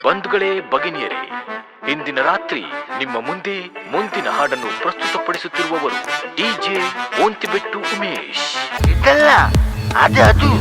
ಬಂಧುಗಳೇ ಭಗಿನಿಯರೇ, ಇಂದಿನ ರಾತ್ರಿ ನಿಮ್ಮ ಮುಂದೆ ಮುಂದಿನ ಹಾಡನ್ನು ಪ್ರಸ್ತುತಪಡಿಸುತ್ತಿರುವವರು DJ ಓಂತಿಬೆಟ್ಟು ಉಮೇಶ್. ಇದಲ್ಲ ಅದು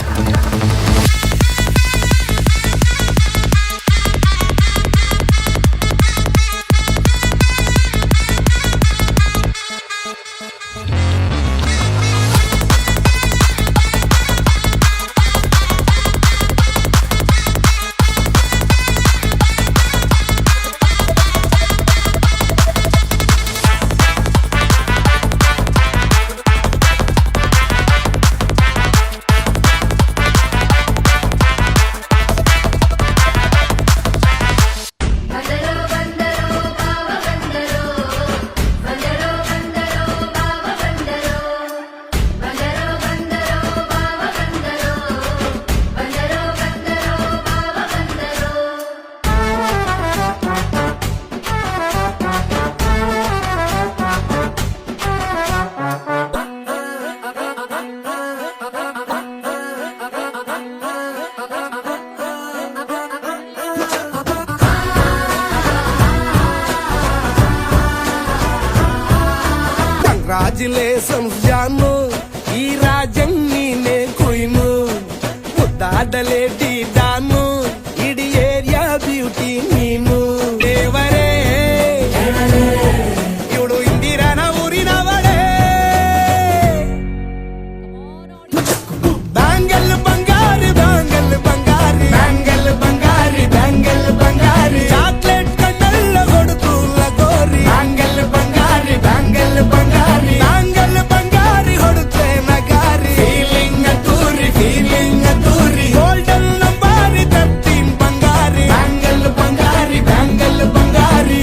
Congratulations ಜಾನು, ಈ ರಾಜನ್ ನೀನೆ ಕುಯ್ನು, ಮುದ್ದಾದ ಲೇಡಿ ದಾನು, ಇಡೀ ಏರಿಯಾ ಬ್ಯೂಟಿ ನೀನು. ದೇವರೇ ಇವಳು ಇಂದಿರಾನ ಊರಿನವಳೇ. ಬ್ಯಾಂಗಲ್ ಬಂಗಾರಿ ಬ್ಯಾಂಗಲ್ ಬಂಗಾರಿ ಬ್ಯಾಂಗಲ್ ಬಂಗಾರಿ ಬ್ಯಾಂಗಲ್ ಬಂಗಾರಿ, ಚಾಕ್ಲೇಟ್ ಕಣ್ಣೆಲ್ಲ ಕೊಡುತ್ತು ಲಗೋರಿ. ಬ್ಯಾಂಗಲ್ ಬಂಗಾರಿ ಬ್ಯಾಂಗಲ್ ಬಂಗಾರಿ ಬ್ಯಾಂಗಲ್ ಬಂಗಾರಿ ಹೊಡುತ್ತೆ ನಗಾರಿ. ಫೀಲಿಂಗ್ ತೂರಿ ಗೋಲ್ಡನ್ ನಂಬಾರಿ 13 ಬಂಗಾರಿ. ಬ್ಯಾಂಗಲ್ ಬಂಗಾರಿ ಬ್ಯಾಂಗಲ್ ಬಂಗಾರಿ.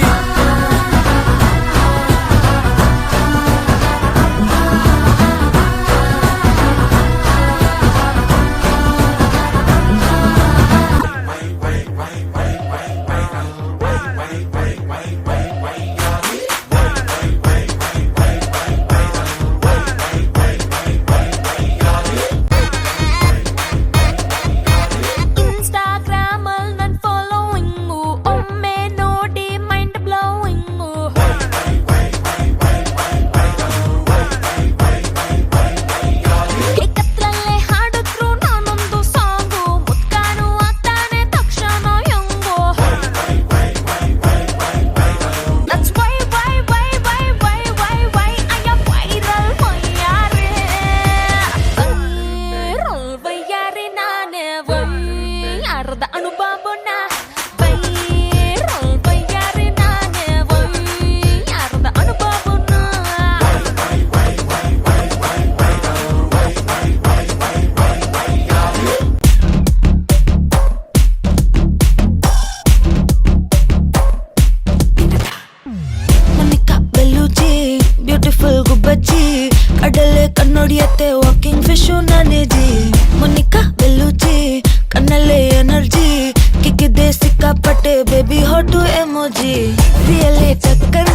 ಗುಬ್ಬಜ್ಜಿ ಕಡಲೆ ಕನ್ನಡಿಯತ್ತೆ ವಾಕಿಂಗ್ ಫಿಶು ನಾನೇಜಿ. ಮೊನಿಕಾ ಬೆಲ್ಲುಜಿ ಕಣ್ಣಲ್ಲೇ ಎನರ್ಜಿ, ಕಿಕ್ಕಿದ್ದೆ ಸಿಕ್ಕಾಪಟ್ಟೆ ಬೇಬಿ ಹಾಟು ಎಮೋಜಿ. ರಿಯಲಿ ಟಕ್ಕರ